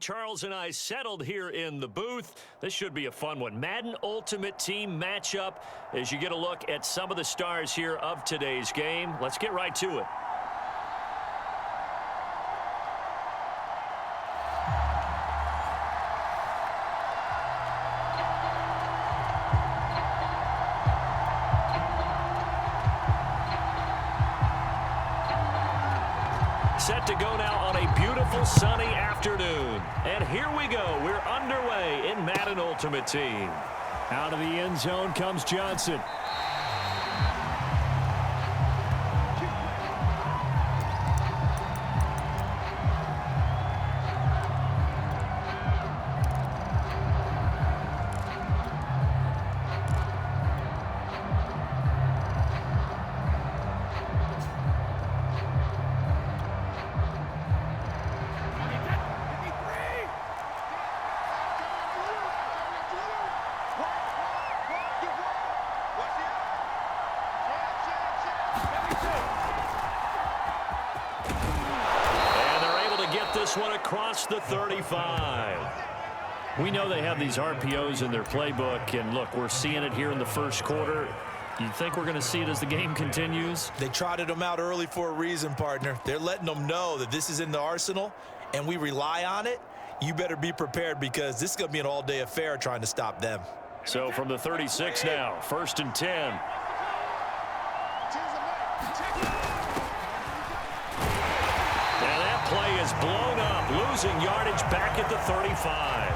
Charles and I settled here in the booth. This should be a fun one. Madden Ultimate Team matchup as you get a look at some of the stars here of today's game. Let's get right to it. Set to go now on a beautiful sunny afternoon. And here we go. We're underway in Madden Ultimate Team. Out of the end zone comes Johnson. This one across the 35. We know they have these RPOs in their playbook, and look, we're seeing it here in the first quarter. You think we're going to see it as the game continues? They trotted them out early for a reason, partner. They're letting them know that this is in the arsenal, and we rely on it. You better be prepared because this is going to be an all-day affair trying to stop them. So from the 36 now, 1st and 10. Play is blown up, losing yardage back at the 35.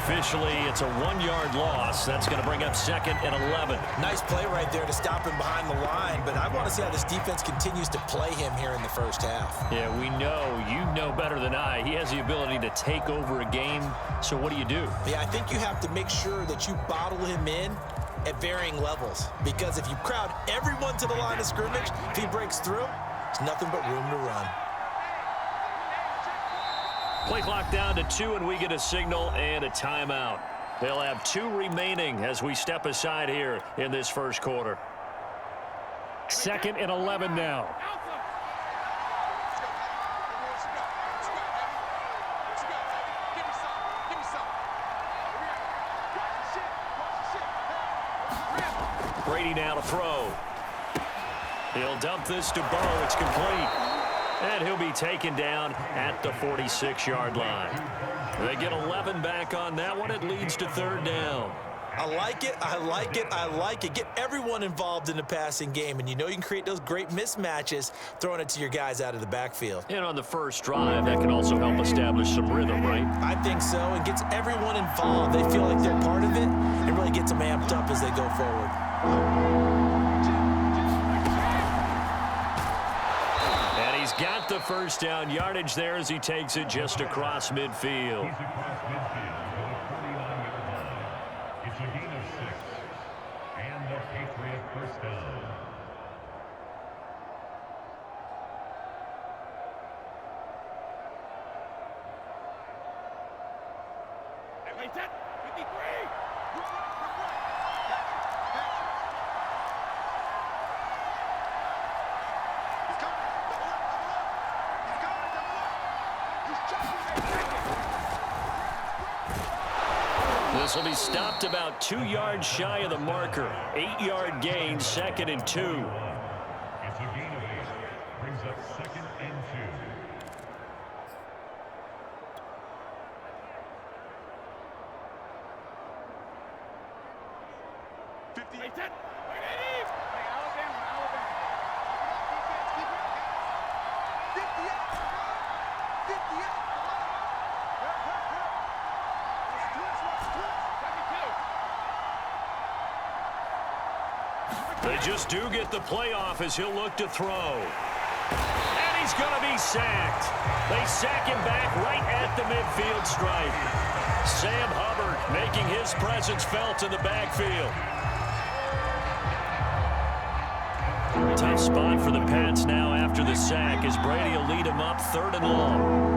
Officially, it's a 1-yard loss. That's going to bring up 2nd and 11. Nice play right there to stop him behind the line, but I want to see how this defense continues to play him here in the first half. Yeah, we know. You know better than I. He has the ability to take over a game, so what do you do? Yeah, I think you have to make sure that you bottle him in at varying levels, because if you crowd everyone to the line of scrimmage, if he breaks through, there's nothing but room to run. Play clock down to 2, and we get a signal and a timeout. They'll have 2 remaining as we step aside here in this first quarter. 2nd and 11 now. Brady now to throw. He'll dump this to Burrow. It's complete. And he'll be taken down at the 46-yard line. They get 11 back on that one. It leads to 3rd down. I like it. I like it. I like it. Get everyone involved in the passing game, and you know you can create those great mismatches throwing it to your guys out of the backfield. And on the first drive, that can also help establish some rhythm, right? I think so. It gets everyone involved. They feel like they're part of it. It really gets them amped up as they go forward. Got the first down yardage there as he takes it just across midfield. It's a gain of 6, and the Patriot first down. This will be stopped about 2 yards shy of the marker. 8-yard gain, 2nd and 2. It's a gain of 8. Brings up 2nd and 2. 50. They just do get the playoff as he'll look to throw. And he's going to be sacked. They sack him back right at the midfield stripe. Sam Hubbard making his presence felt in the backfield. Tough spot for the Pats now after the sack as Brady will lead him up 3rd and long.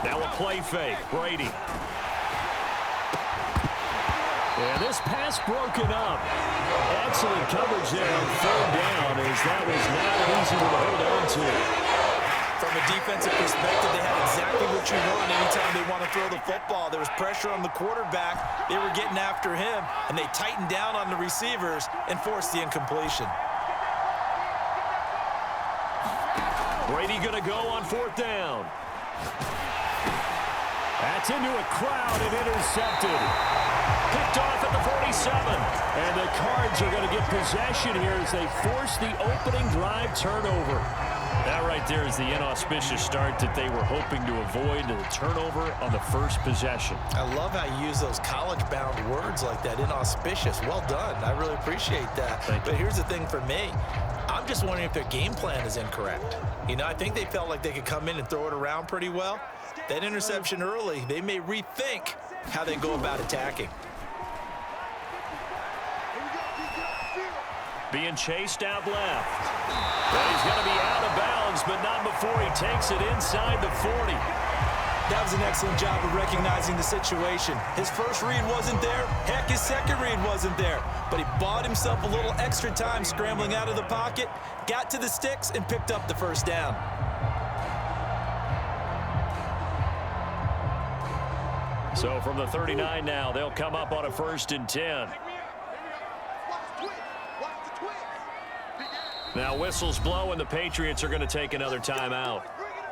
Now a play fake. Brady. And this pass broken up. Excellent coverage there on third down, as that was not an easy one to hold on to. From a defensive perspective, they had exactly what you want anytime they want to throw the football. There was pressure on the quarterback. They were getting after him, and they tightened down on the receivers and forced the incompletion. Brady going to go on fourth down. That's into a crowd and intercepted. Picked off at the 47. And the Cards are going to get possession here as they force the opening drive turnover. That right there is the inauspicious start that they were hoping to avoid, the turnover on the first possession. I love how you use those college-bound words like that, inauspicious. Well done. I really appreciate that. But here's the thing for me. I'm just wondering if their game plan is incorrect. You know, I think they felt like they could come in and throw it around pretty well. That interception early, they may rethink how they go about attacking. Being chased out left. But he's going to be out of bounds, but not before he takes it inside the 40. That was an excellent job of recognizing the situation. His first read wasn't there. Heck, his second read wasn't there. But he bought himself a little extra time scrambling out of the pocket, got to the sticks, and picked up the first down. So from the 39 now, they'll come up on a 1st and 10. Now whistles blow, and the Patriots are going to take another timeout.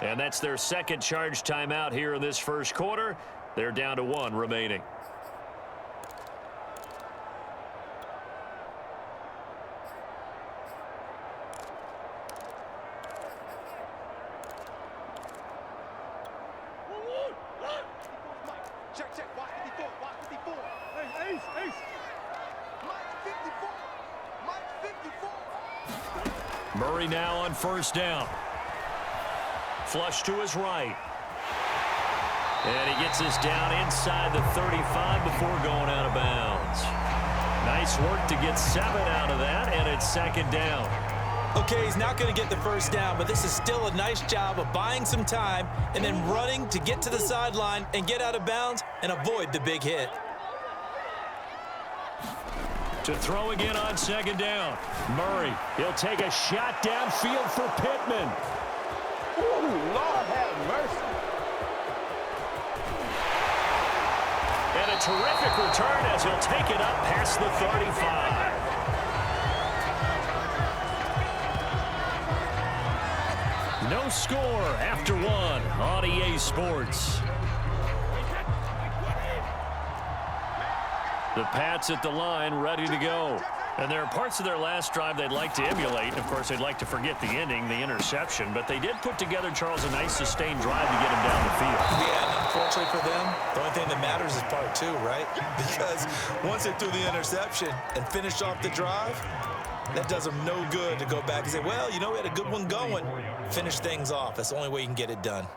And that's their second charge timeout here in this first quarter. They're down to 1 remaining. Murray now on first down. Flush to his right. And he gets us down inside the 35 before going out of bounds. Nice work to get 7 out of that, and it's 2nd down. Okay, he's not going to get the first down, but this is still a nice job of buying some time and then running to get to the sideline and get out of bounds and avoid the big hit. To throw again on 2nd down. Murray, he'll take a shot downfield for Pittman. Ooh, Lord have mercy. And a terrific return as he'll take it up past the 35. No score after 1 on EA Sports. The Pats at the line, ready to go. And there are parts of their last drive they'd like to emulate. And of course, they'd like to forget the ending, the interception. But they did put together, Charles, a nice sustained drive to get him down the field. Yeah, and unfortunately for them, the only thing that matters is part 2, right? Because once they threw the interception and finished off the drive, that does them no good to go back and say, well, you know, we had a good one going. Finish things off. That's the only way you can get it done.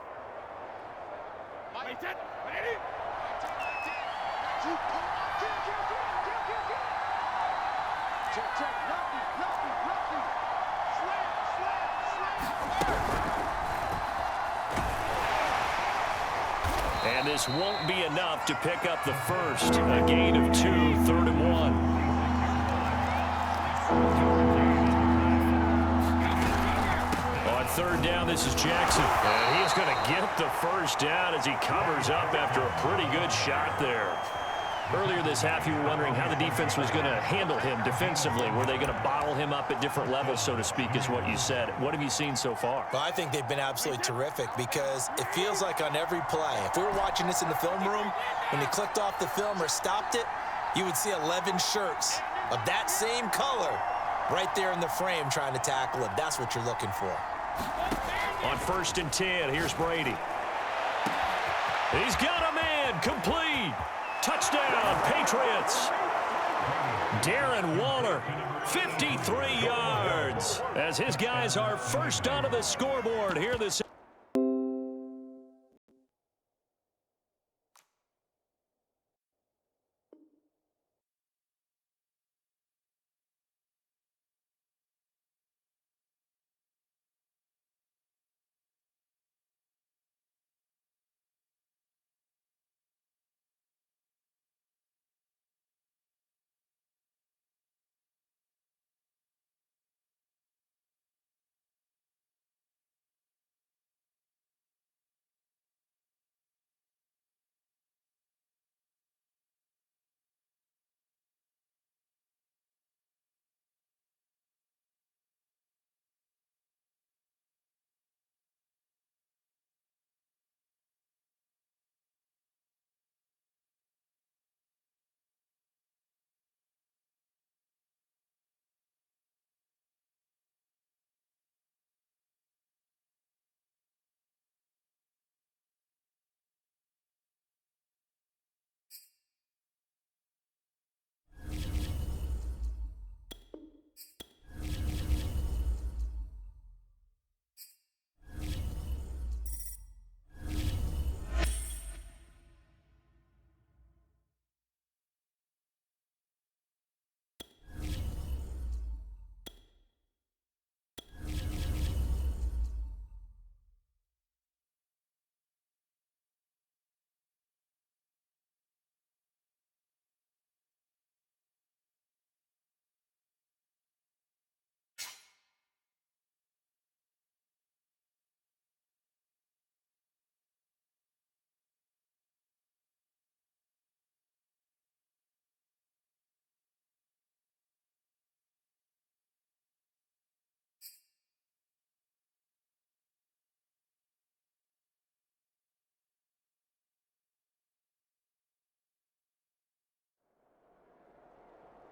And this won't be enough to pick up the first. A gain of 2, 3rd and 1. On 3rd down, this is Jackson. And he's going to get the first down as he covers up after a pretty good shot there. Earlier this half, you were wondering how the defense was going to handle him defensively. Were they going to bottle him up at different levels, so to speak, is what you said. What have you seen so far? Well, I think they've been absolutely terrific because it feels like on every play, if we were watching this in the film room, when they clicked off the film or stopped it, you would see 11 shirts of that same color right there in the frame trying to tackle him. That's what you're looking for. On 1st and 10, here's Brady. He's got a man, complete. Touchdown, Patriots. Darren Waller, 53 yards, as his guys are first onto the scoreboard here this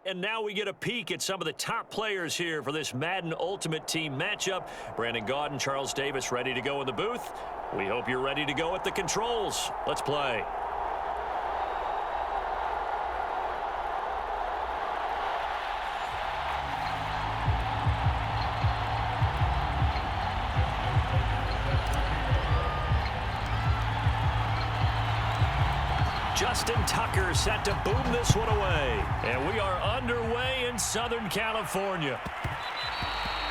And now we get a peek at some of the top players here for this Madden Ultimate Team matchup. Brandon Gaudin, Charles Davis ready to go in the booth. We hope you're ready to go at the controls. Let's play. Justin Tucker set to boom this one away. And we are underway in Southern California.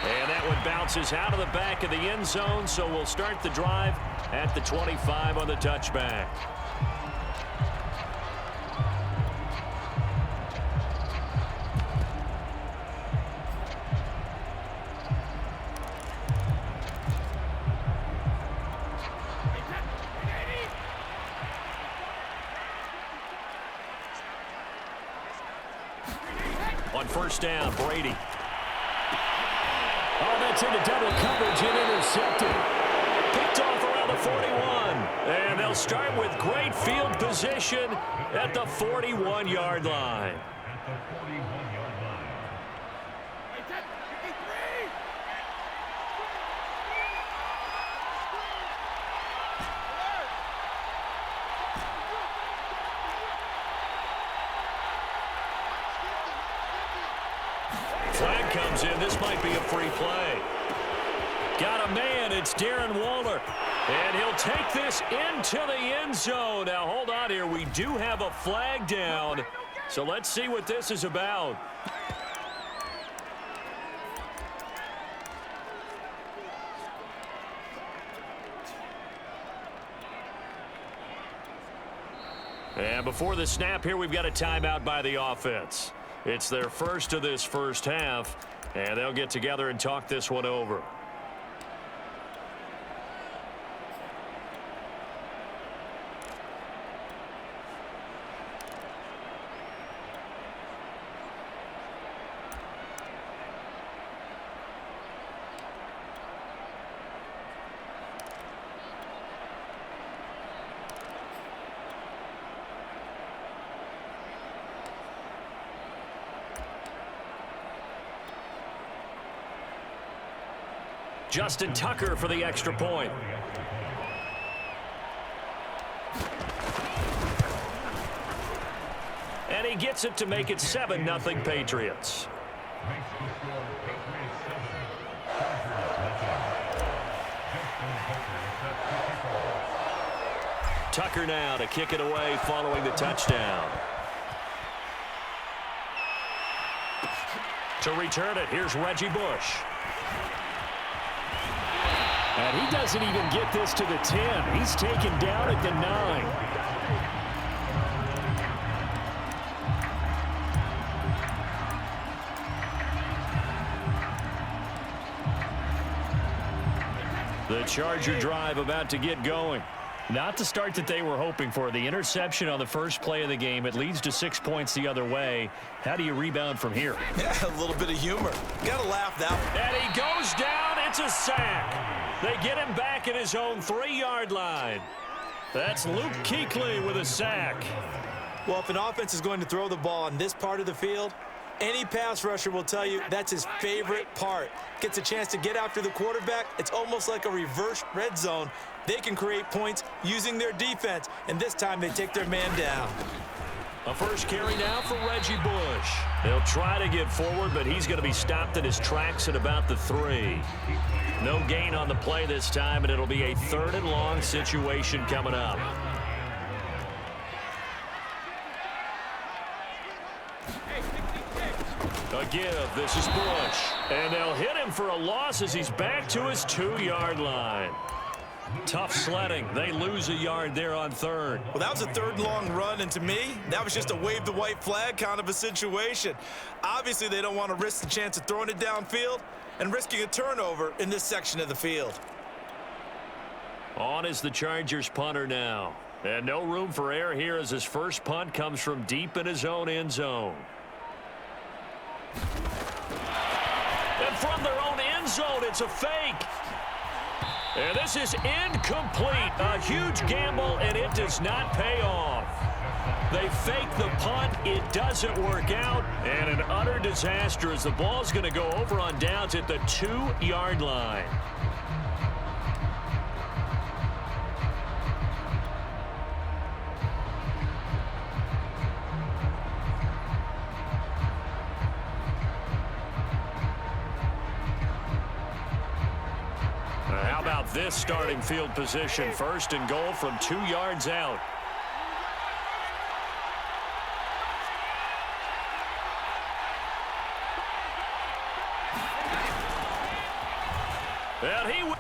And that one bounces out of the back of the end zone, so we'll start the drive at the 25 on the touchback. On first down, Brady. Oh, that's into double coverage and intercepted. Picked off around the 41. And they'll start with great field position at the 41-yard line. Flag comes in. This might be a free play. Got a man. It's Darren Waller. And he'll take this into the end zone. Now, hold on here. We do have a flag down. So let's see what this is about. And before the snap here, we've got a timeout by the offense. It's their first of this first half, and they'll get together and talk this one over. Justin Tucker for the extra point. And he gets it to make it 7-0 Patriots. Tucker now to kick it away following the touchdown. To return it, here's Reggie Bush. And he doesn't even get this to the 10. He's taken down at the 9. The Charger drive about to get going. Not the start that they were hoping for. The interception on the first play of the game. It leads to 6 points the other way. How do you rebound from here? Yeah, a little bit of humor. Got to laugh that one. And he goes down. It's a sack. They get him back at his own 3-yard line. That's Luke Kuechly with a sack. Well, if an offense is going to throw the ball on this part of the field, any pass rusher will tell you that's his favorite part. Gets a chance to get after the quarterback. It's almost like a reverse red zone. They can create points using their defense, and this time they take their man down. A first carry now for Reggie Bush. He'll try to get forward, but he's going to be stopped in his tracks at about the 3. No gain on the play this time, and it'll be a 3rd and long situation coming up. A give. This is Bush. And they'll hit him for a loss as he's back to his 2-yard line. Tough sledding. They lose a yard there on 3rd. Well, that was a 3rd and long run, and to me, that was just a wave the white flag kind of a situation. Obviously, they don't want to risk the chance of throwing it downfield and risking a turnover in this section of the field. On is the Chargers punter now. And no room for error here as his first punt comes from deep in his own end zone. And from their own end zone, it's a fake. And this is incomplete. A huge gamble, and it does not pay off. They fake the punt. It doesn't work out. And an utter disaster as the ball's going to go over on downs at the 2-yard line. How about this starting field position? First and goal from 2 yards out. And he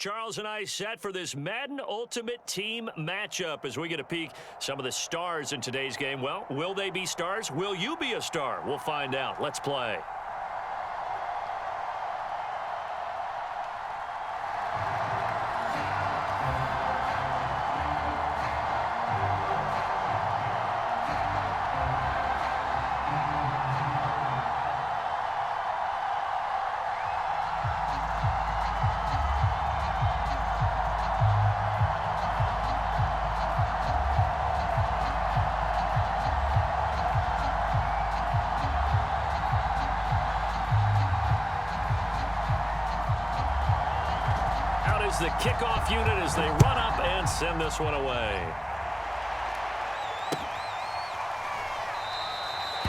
Charles and I set for this Madden Ultimate Team matchup as we get a peek some of the stars in today's game. Well, will they be stars? Will you be a star? We'll find out. Let's play. The kickoff unit as they run up and send this one away.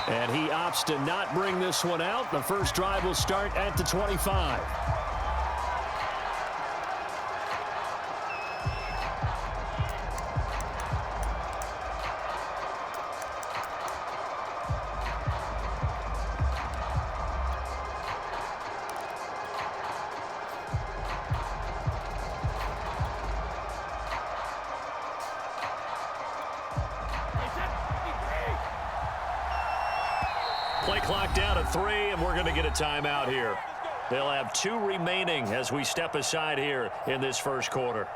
And he opts to not bring this one out. The first drive will start at the 25. Play clock down to 3, and we're going to get a timeout here. They'll have 2 remaining as we step aside here in this first quarter.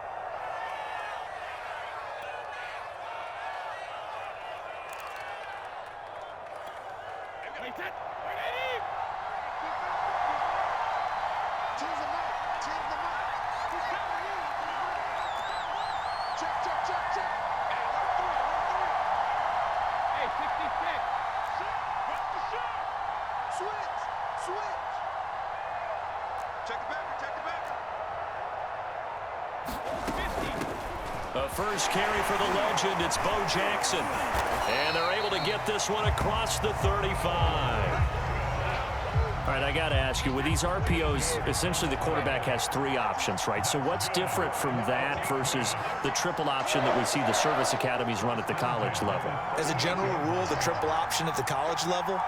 First carry for the legend, it's Bo Jackson. And they're able to get this one across the 35. All right, I got to ask you, with these RPOs, essentially the quarterback has 3 options, right? So what's different from that versus the triple option that we see the service academies run at the college level? As a general rule, the triple option at the college level,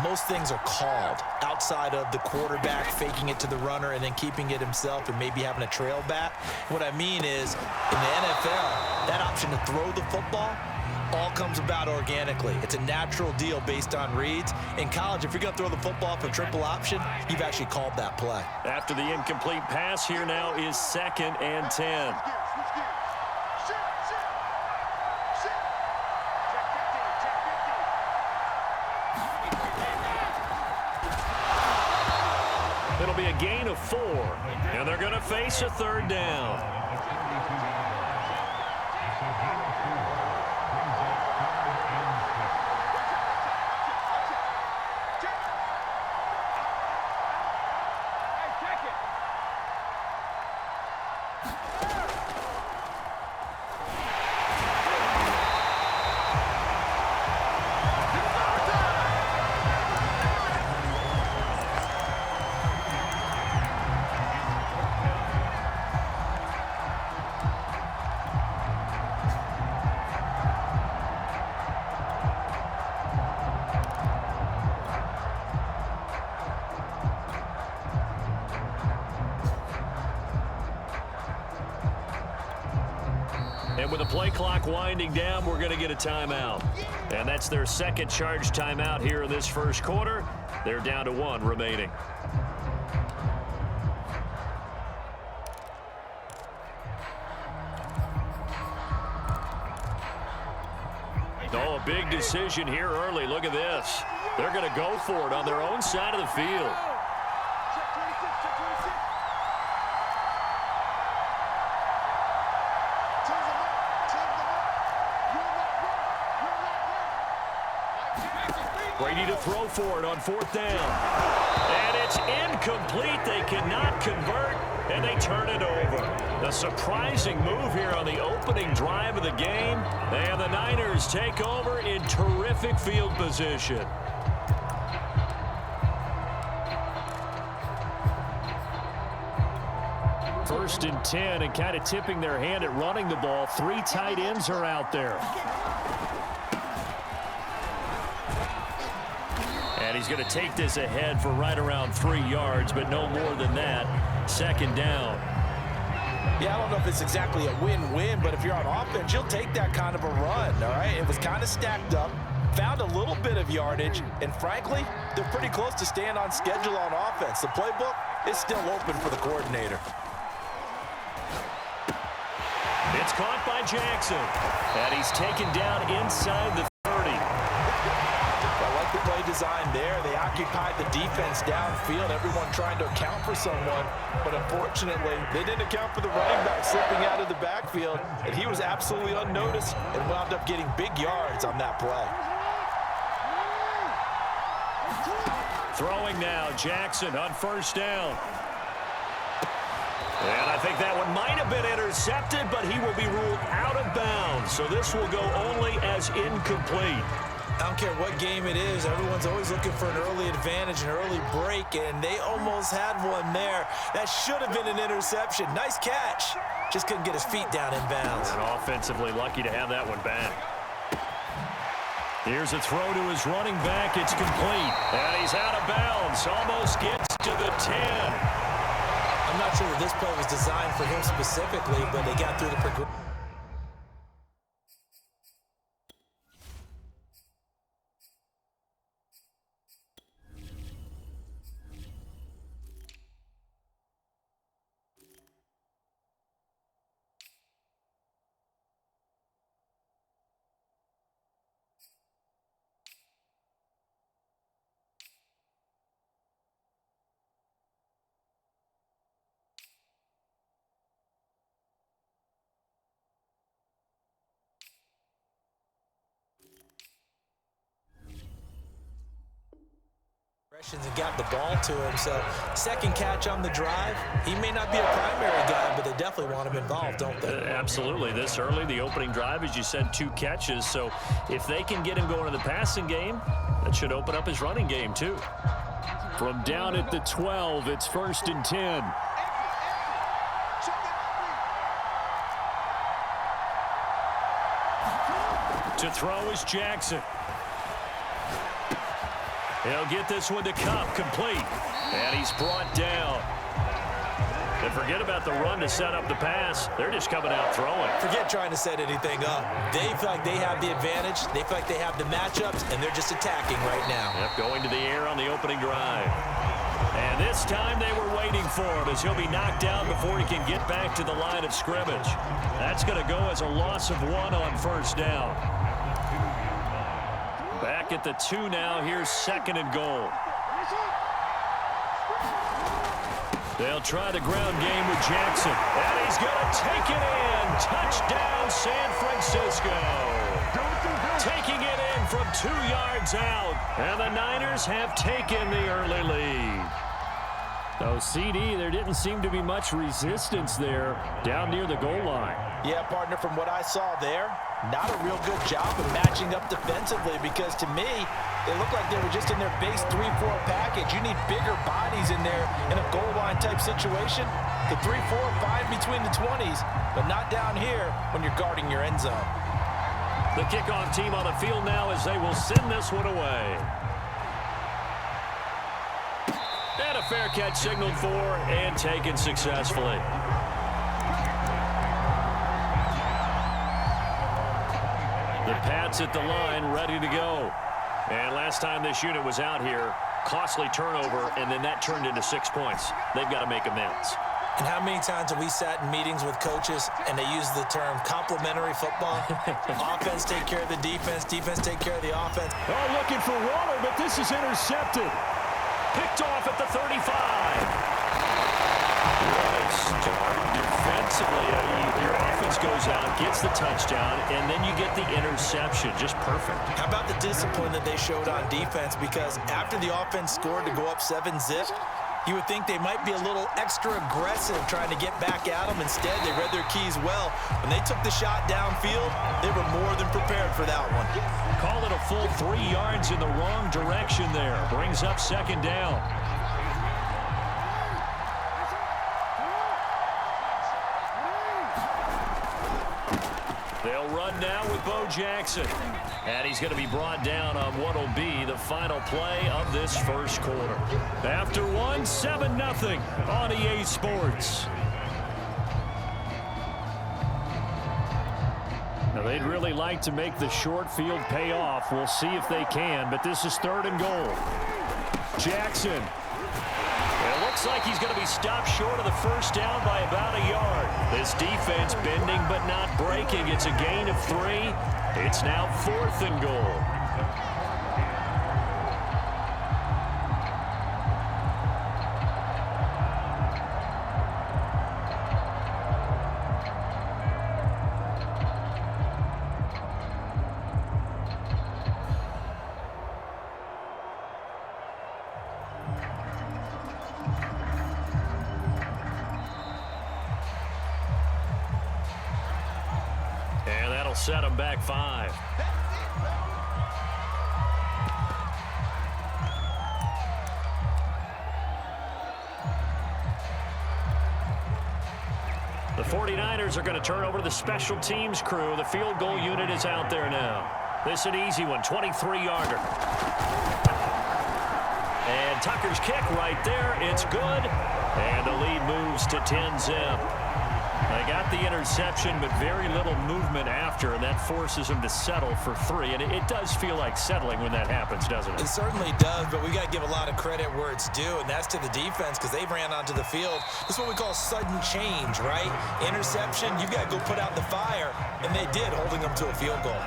most things are called outside of the quarterback faking it to the runner and then keeping it himself and maybe having a trail back. What I mean is, in the NFL, that option to throw the football all comes about organically. It's a natural deal based on reads. In college, if you're going to throw the football for triple option, you've actually called that play. After the incomplete pass, here now is 2nd and 10. It'll be a gain of 4, and they're going to face a 3rd down. And with the play clock winding down, we're going to get a timeout. And that's their 2nd charge timeout here in this first quarter. They're down to 1 remaining. Oh, a big decision here early. Look at this. They're going to go for it on their own side of the field. Brady to throw for it on 4th down. And it's incomplete. They cannot convert, and they turn it over. A surprising move here on the opening drive of the game. And the Niners take over in terrific field position. First and 10, and kind of tipping their hand at running the ball. 3 tight ends are out there. And he's going to take this ahead for right around 3 yards, but no more than that. 2nd down. Yeah, I don't know if it's exactly a win-win, but if you're on offense, you'll take that kind of a run, all right? It was kind of stacked up, found a little bit of yardage, and frankly, they're pretty close to staying on schedule on offense. The playbook is still open for the coordinator. It's caught by Jackson, and he's taken down inside the 30. I like the play design there. They occupied the defense downfield, everyone trying to account for someone, but unfortunately, they didn't account for the running back slipping out of the backfield, and he was absolutely unnoticed and wound up getting big yards on that play. Throwing now, Jackson on 1st down. And I think that one might have been intercepted, but he will be ruled out of bounds. So this will go only as incomplete. I don't care what game it is. Everyone's always looking for an early advantage, an early break, and they almost had one there. That should have been an interception. Nice catch. Just couldn't get his feet down in bounds. And offensively lucky to have that one back. Here's a throw to his running back. It's complete. And he's out of bounds. Almost gets to the 10. I'm not sure that this play was designed for him specifically, but they got through the progression. And got the ball to him, so 2nd catch on the drive. He may not be a primary guy, but they definitely want him involved, don't they? Absolutely. This early, the opening drive, as you said, 2 catches. So if they can get him going in the passing game, that should open up his running game too. From down at the 12, it's 1st and 10. To throw is Jackson. He'll get this one to Cup, complete. And he's brought down. And forget about the run to set up the pass. They're just coming out throwing. Forget trying to set anything up. They feel like they have the advantage. They feel like they have the matchups, and they're just attacking right now. Yep, going to the air on the opening drive. And this time they were waiting for him as he'll be knocked down before he can get back to the line of scrimmage. That's going to go as a loss of 1 on 1st down. Back at the 2 now. Here's 2nd and goal. They'll try the ground game with Jackson. And he's going to take it in. Touchdown, San Francisco. Taking it in from 2 yards out. And the Niners have taken the early lead. So, CD, there didn't seem to be much resistance there down near the goal line. Yeah, partner, from what I saw there, not a real good job of matching up defensively because, to me, they look like they were just in their base 3-4 package. You need bigger bodies in there in a goal line type situation. The 3-4, fine between the 20s, but not down here when you're guarding your end zone. The kickoff team on the field now as they will send this one away. And a fair catch signaled for and taken successfully. The Pats at the line, ready to go. And last time this unit was out here, costly turnover, and then that turned into 6 points. They've got to make amends. And how many times have we sat in meetings with coaches and they use the term complementary football? Offense take care of the defense, defense take care of the offense. Oh, looking for Waller, but this is intercepted. Picked off at the 35. What a start defensively. Your offense goes out, gets the touchdown, and then you get the interception. Just perfect. How about the discipline that they showed on defense? Because after the offense scored to go up 7-zip, you would think they might be a little extra aggressive trying to get back at them. Instead, they read their keys well. When they took the shot downfield, they were more than prepared for that one. Call it a full 3 yards in the wrong direction there. Brings up 2nd down. They'll run now with Bo Jackson. And he's going to be brought down on what will be the final play of this first quarter. After 1, 7-0 on EA Sports. Now, they'd really like to make the short field pay off. We'll see if they can, but this is 3rd and goal. Jackson. It looks like he's going to be stopped short of the 1st down by about a yard. This defense bending but not breaking. It's a gain of 3. It's now 4th and goal. And that'll set them back 5. The 49ers are going to turn over to the special teams crew. The field goal unit is out there now. This is an easy one, 23-yarder. And Tucker's kick right there. It's good. And the lead moves to 10-zip. They got the interception, but very little movement after, and that forces them to settle for 3. And it does feel like settling when that happens, doesn't it? It certainly does, but we got to give a lot of credit where it's due, and that's to the defense because they ran onto the field. This is what we call sudden change, right? Interception, you got to go put out the fire, and they did, holding them to a field goal.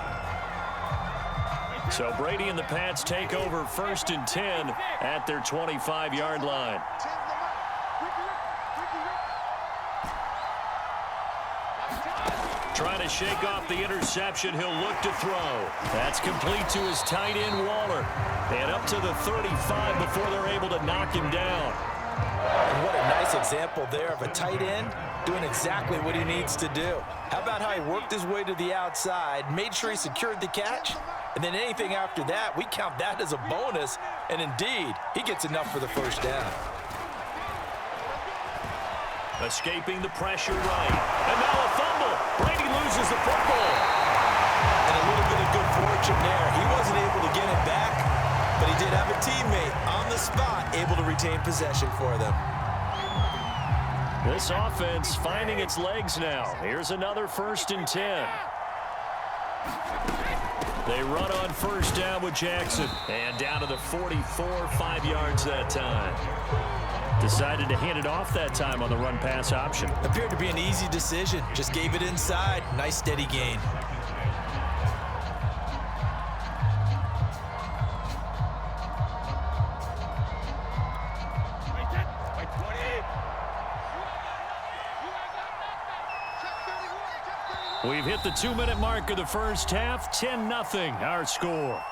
So Brady and the Pats take over 1st and 10 at their 25-yard line. Trying to shake off the interception. He'll look to throw. That's complete to his tight end, Waller. And up to the 35 before they're able to knock him down. And what a nice example there of a tight end doing exactly what he needs to do. How about how he worked his way to the outside, made sure he secured the catch, And then anything after that, we count that as a bonus. And indeed, he gets enough for the first down. Escaping the pressure right. And now a fumble. Brady loses the football. And a little bit of good fortune there. He wasn't able to get it back, but he did have a teammate on the spot able to retain possession for them. This offense finding its legs now. Here's another 1st and 10. They run on first down with Jackson. And down to the 44, 5 yards that time. Decided to hand it off that time on the run-pass option. Appeared to be an easy decision. Just gave it inside. Nice steady gain. We've hit the 2-minute mark of the first half. 10-0 our score.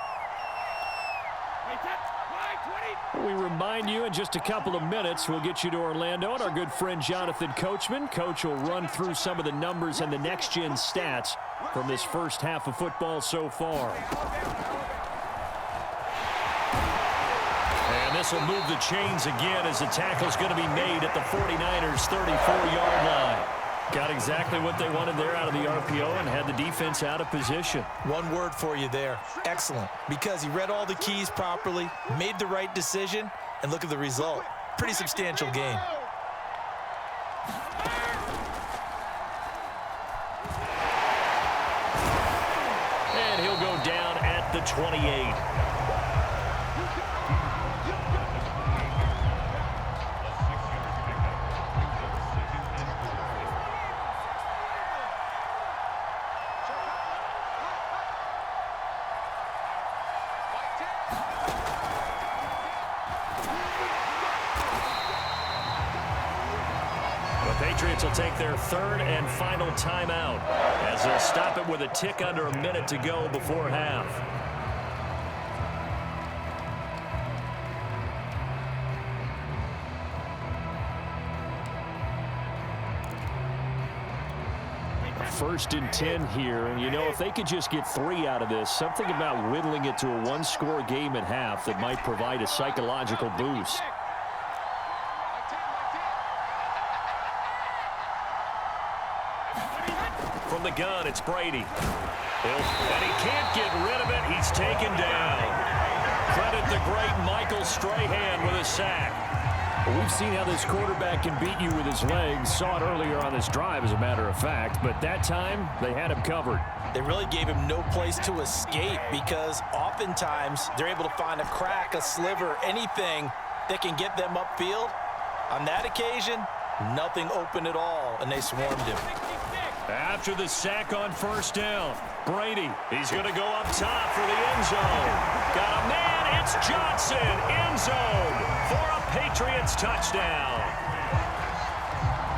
We remind you in just a couple of minutes we'll get you to Orlando and our good friend Jonathan Coachman. Coach will run through some of the numbers and the next-gen stats from this first half of football so far. And this will move the chains again as the tackle's going to be made at the 49ers' 34-yard line. Got exactly what they wanted there out of the RPO and had the defense out of position. One word for you there. Excellent. Because he read all the keys properly, made the right decision, and look at the result. Pretty substantial gain. And he'll go down at the 28. Patriots will take their 3rd and final timeout as they'll stop it with a tick under a minute to go before half. First and 10 here, and you know, if they could just get 3 out of this, something about whittling it to a 1-score game at half that might provide a psychological boost. From the gun, it's Brady. And he can't get rid of it. He's taken down. Credit the great Michael Strahan with a sack. Well, we've seen how this quarterback can beat you with his legs. Saw it earlier on this drive, as a matter of fact. But that time, they had him covered. They really gave him no place to escape because oftentimes they're able to find a crack, a sliver, anything that can get them upfield. On that occasion, nothing open at all, and they swarmed him. After the sack on first down, Brady, he's going to go up top for the end zone. Got a man, it's Johnson, end zone for a Patriots touchdown.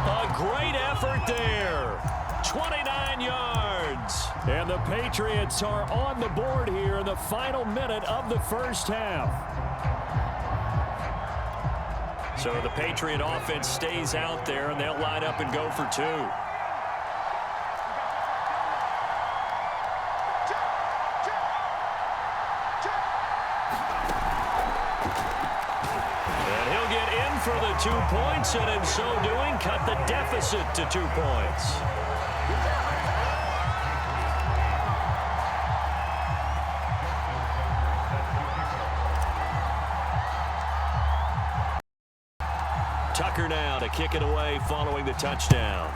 A great effort there. 29 yards. And the Patriots are on the board here in the final minute of the first half. So the Patriot offense stays out there, and they'll line up and go for 2. For the 2 points, and in so doing, cut the deficit to 2 points. Tucker now to kick it away following the touchdown.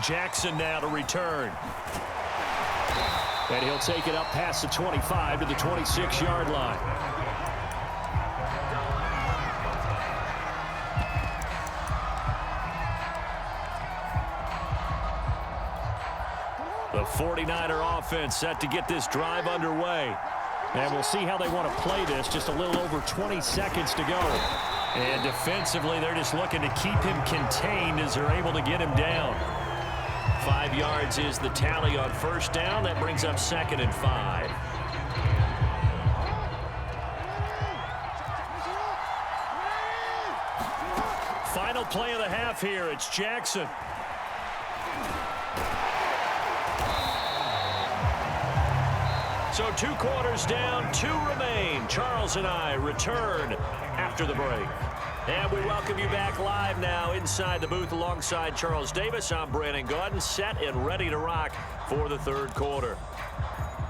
Jackson now to return. And he'll take it up past the 25 to the 26-yard line. The 49er offense set to get this drive underway. And we'll see how they want to play this. Just a little over 20 seconds to go. And defensively, they're just looking to keep him contained as they're able to get him down. 5 yards is the tally on first down. That brings up 2nd and 5. Final play of the half here. It's Jackson. So 2 quarters down, 2 remain. Charles and I return after the break. And we welcome you back live now inside the booth alongside Charles Davis. I'm Brandon Gaudin, set and ready to rock for the 3rd quarter.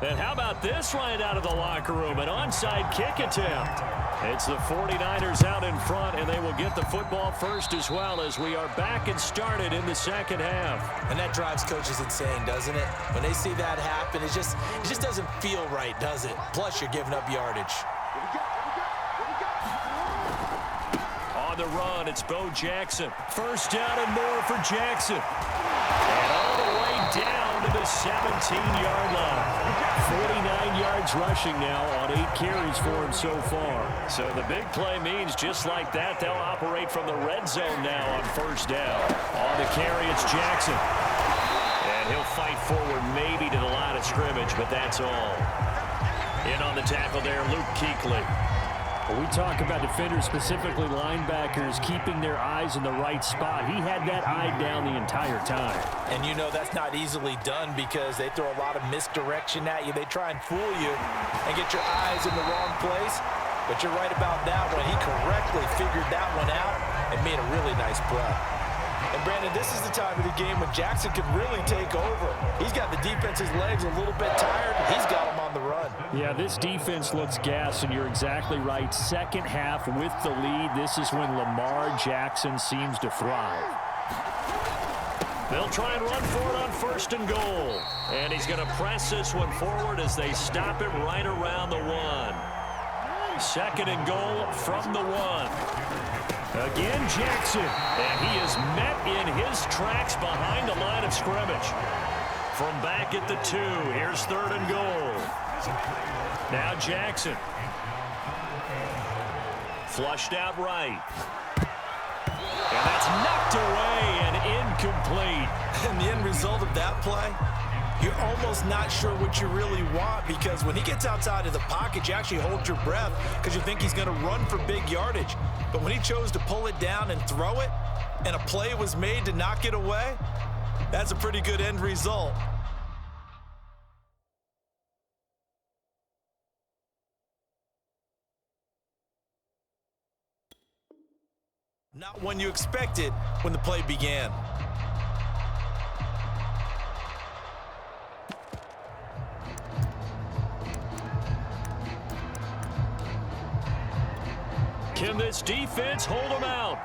And how about this right out of the locker room? An onside kick attempt. It's the 49ers out in front, and they will get the football first as well as we are back and started in the 2nd half. And that drives coaches insane, doesn't it? When they see that happen, it just doesn't feel right, does it? Plus, you're giving up yardage. On the run, it's Bo Jackson. First down and more for Jackson. And all the way down to the 17-yard line. 49 yards rushing now on 8 carries for him so far. So the big play means just like that, they'll operate from the red zone now on 1st down. On the carry, it's Jackson. And he'll fight forward maybe to the line of scrimmage, but that's all. In on the tackle there, Luke Kuechly. We talk about defenders, specifically linebackers, keeping their eyes in the right spot. He had that eye down the entire time. And you know that's not easily done because they throw a lot of misdirection at you. They try and fool you and get your eyes in the wrong place. But you're right about that one. He correctly figured that one out and made a really nice play. And, Brandon, this is the time of the game when Jackson can really take over. He's got the defense's legs a little bit tired. He's got them on the run. Yeah, this defense looks gassed, and you're exactly right. 2nd half with the lead. This is when Lamar Jackson seems to thrive. They'll try and run for it on 1st and goal. And he's going to press this one forward as they stop him right around the 1. 2nd and goal from the 1. Again, Jackson, and he is met in his tracks behind the line of scrimmage. From back at the 2, here's 3rd and goal. Now Jackson. Flushed out right. And that's knocked away and incomplete. And the end result of that play, you're almost not sure what you really want because when he gets outside of the pocket, you actually hold your breath because you think he's going to run for big yardage. But when he chose to pull it down and throw it, and a play was made to knock it away, that's a pretty good end result. Not one you expected when the play began. Can this defense hold them out?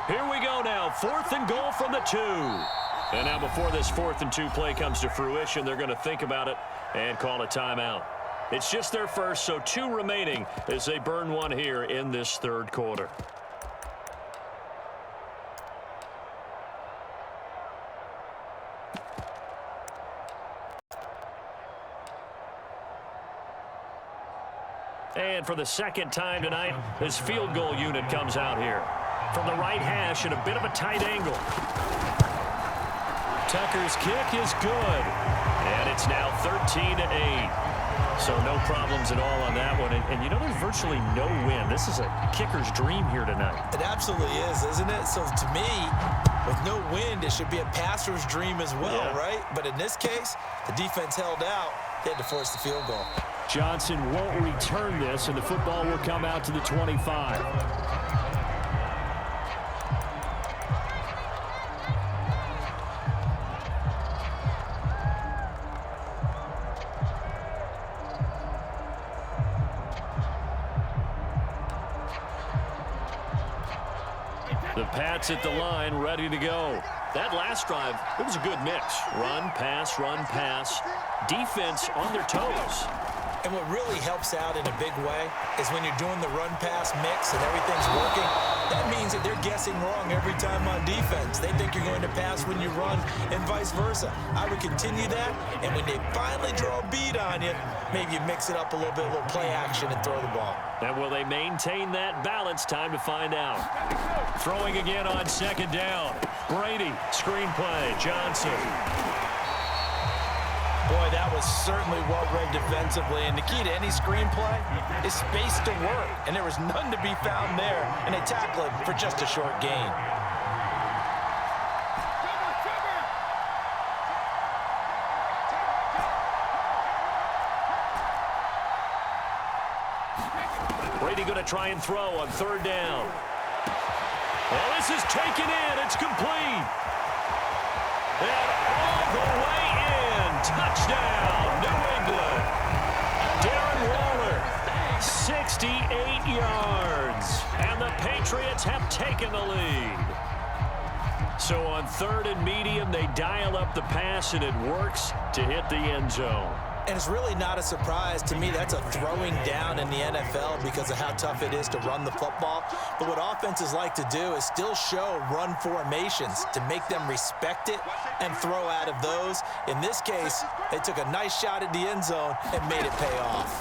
Here we go now. 4th and goal from the 2. And now before this 4th and 2 play comes to fruition, they're going to think about it and call a timeout. It's just their first, so 2 remaining as they burn one here in this 3rd quarter. And for the 2nd time tonight, his field goal unit comes out here. From the right hash at a bit of a tight angle. Tucker's kick is good. And it's now 13-8. So no problems at all on that one. And you know, there's virtually no wind. This is a kicker's dream here tonight. It absolutely is, isn't it? So to me, with no wind, it should be a passer's dream as well, right? But in this case, the defense held out. They had to force the field goal. Johnson won't return this, and the football will come out to the 25. The Pats at the line, ready to go. That last drive, it was a good mix. Run, pass, defense on their toes. And what really helps out in a big way is when you're doing the run-pass mix and everything's working, that means that they're guessing wrong every time on defense. They think you're going to pass when you run and vice versa. I would continue that, and when they finally draw a bead on you, maybe you mix it up a little bit, a little play action and throw the ball. And will they maintain that balance? Time to find out. Throwing again on 2nd down. Brady, screen play, Johnson. Boy, that was certainly well read defensively, and the key to any screenplay is space to work, and there was none to be found there, and they tackle it for just a short gain. Brady going to try and throw on third down. Well, this is taken in. It's complete. And all the way in. Touchdown, New England. Darren Waller, 68 yards. And the Patriots have taken the lead. So on third and medium, they dial up the pass, and it works to hit the end zone. And it's really not a surprise to me. That's a throwing down in the NFL because of how tough it is to run the football. But what offenses like to do is still show run formations to make them respect it and throw out of those. In this case, they took a nice shot at the end zone and made it pay off.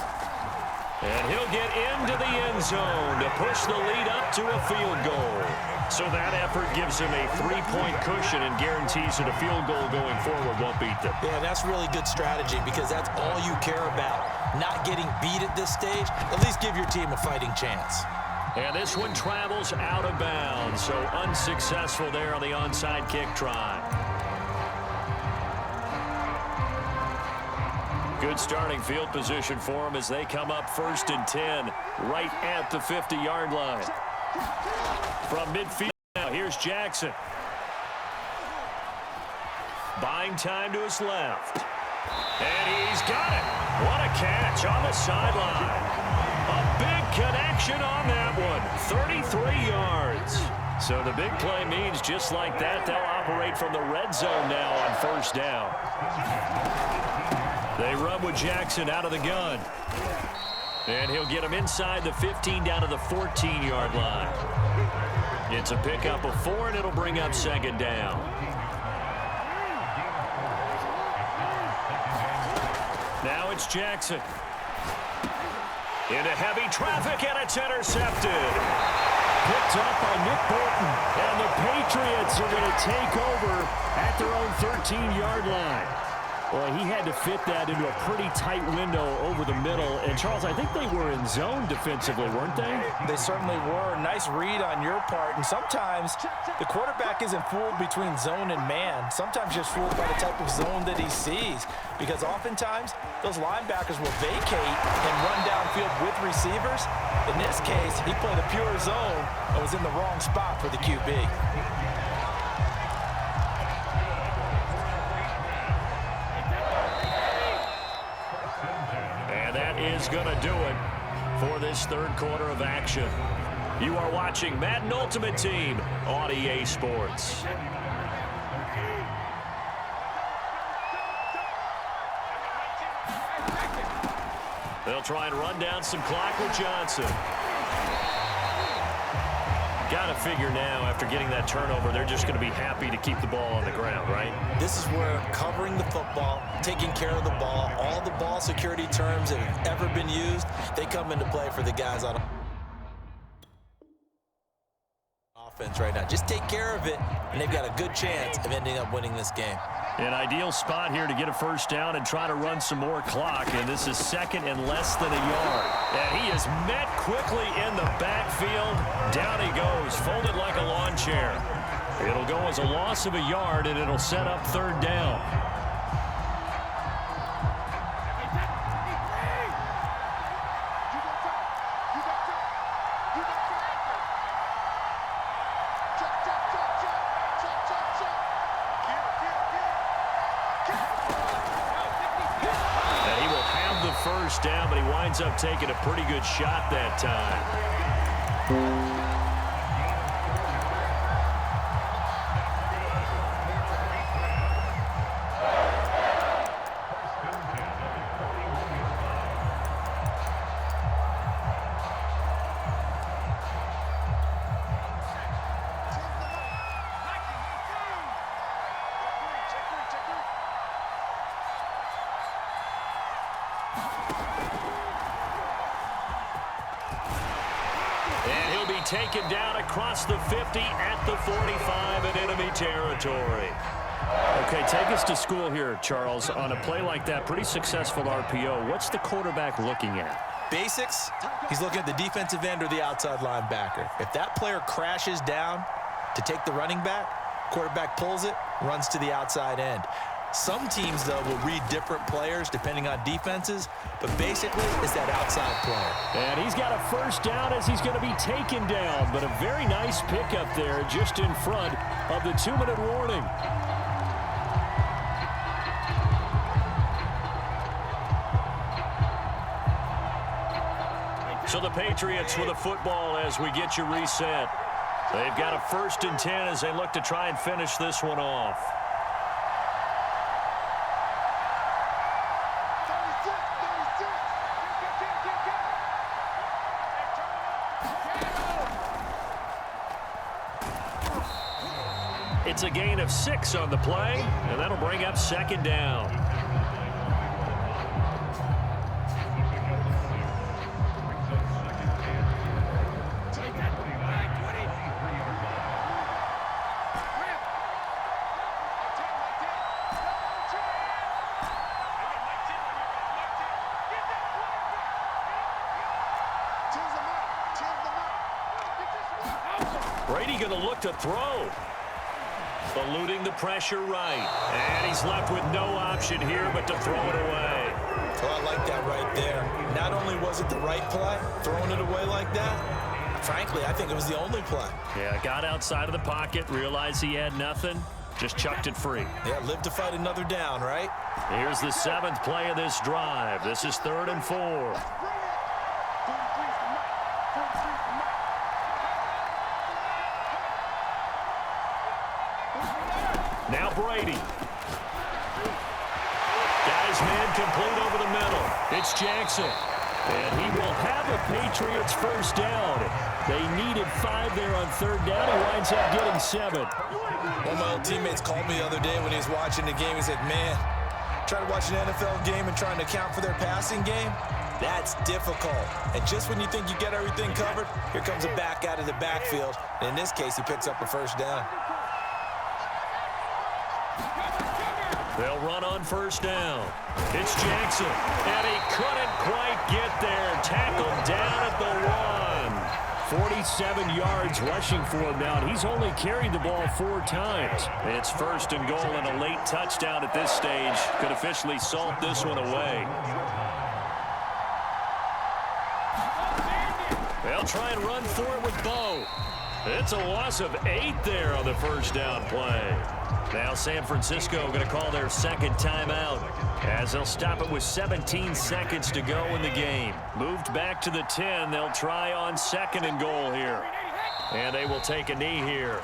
And he'll get into the end zone to push the lead up to a field goal. So that effort gives him a 3-point cushion and guarantees that a field goal going forward won't beat them. Yeah, that's really good strategy because that's all you care about. Not getting beat at this stage. At least give your team a fighting chance. And this one travels out of bounds, so unsuccessful there on the onside kick try. Good starting field position for them as they come up 1st and 10 right at the 50-yard line. From midfield now, here's Jackson. Buying time to his left. And he's got it. What a catch on the sideline. A big connection on that one. 33 yards. So the big play means just like that, they'll operate from the red zone now on 1st down. They run with Jackson out of the gun. And he'll get him inside the 15 down to the 14-yard line. It's a pickup of 4, and it'll bring up 2nd down. Now it's Jackson. Into heavy traffic, and it's intercepted. Picked up by Nick Bolton. And the Patriots are going to take over at their own 13-yard line. Well, he had to fit that into a pretty tight window over the middle. And, Charles, I think they were in zone defensively, weren't they? They certainly were. Nice read on your part. And sometimes the quarterback isn't fooled between zone and man. Sometimes just fooled by the type of zone that he sees. Because oftentimes, those linebackers will vacate and run downfield with receivers. In this case, he played a pure zone and was in the wrong spot for the QB. Is going to do it for this 3rd quarter of action. You are watching Madden Ultimate Team on EA Sports. They'll try and run down some clock with Johnson. Got to figure now, after getting that turnover, they're just going to be happy to keep the ball on the ground, right? This is where covering the football, taking care of the ball, all the ball security terms that have ever been used, they come into play for the guys on offense right now. Just take care of it, and they've got a good chance of ending up winning this game. An ideal spot here to get a 1st down and try to run some more clock. And this is 2nd and less than a yard. And he is met quickly in the backfield. Down he goes, folded like a lawn chair. It'll go as a loss of a yard, and it'll set up 3rd down. Down, but he winds up taking a pretty good shot that time. Taken down across the 50 at the 45 in enemy territory. Okay, take us to school here, Charles. On a play like that, pretty successful RPO. What's the quarterback looking at? Basics, he's looking at the defensive end or the outside linebacker. If that player crashes down to take the running back, quarterback pulls it, runs to the outside end. Some teams, though, will read different players depending on defenses, but basically it's that outside player. And he's got a first down as he's going to be taken down, but a very nice pickup there just in front of the 2-minute warning. So the Patriots with a football as we get you reset. They've got a 1st and 10 as they look to try and finish this one off. It's a gain of 6 on the play, and that'll bring up 2nd down. Brady going to look to throw. Eluding the pressure right. And he's left with no option here but to throw it away. Oh, I like that right there. Not only was it the right play, throwing it away like that, frankly, I think it was the only play. Yeah, got outside of the pocket, realized he had nothing, just chucked it free. Yeah, live to fight another down, right? Here's the 7th play of this drive. This is 3rd and 4. Now Brady. Guy's man complete over the middle. It's Jackson. And he will have a Patriots first down. They needed 5 there on 3rd down. He winds up getting 7. One of my old teammates called me the other day when he was watching the game. He said, man, trying to watch an NFL game and trying to account for their passing game, that's difficult. And just when you think you get everything covered, here comes a back out of the backfield. And in this case, he picks up a first down. They'll run on 1st down. It's Jackson. And he couldn't quite get there. Tackled down at the 1. 47 yards rushing for him now. And he's only carried the ball 4 times. It's 1st and goal, and a late touchdown at this stage could officially salt this one away. They'll try and run for it with Bo. It's a loss of 8 there on the 1st down play. Now San Francisco going to call their 2nd timeout as they'll stop it with 17 seconds to go in the game. Moved back to the 10. They'll try on 2nd and goal here. And they will take a knee here.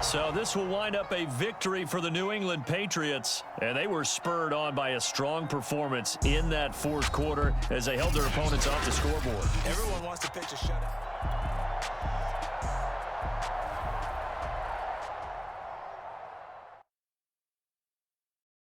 So this will wind up a victory for the New England Patriots, and they were spurred on by a strong performance in that 4th quarter as they held their opponents off the scoreboard. Everyone wants to pitch a shutout.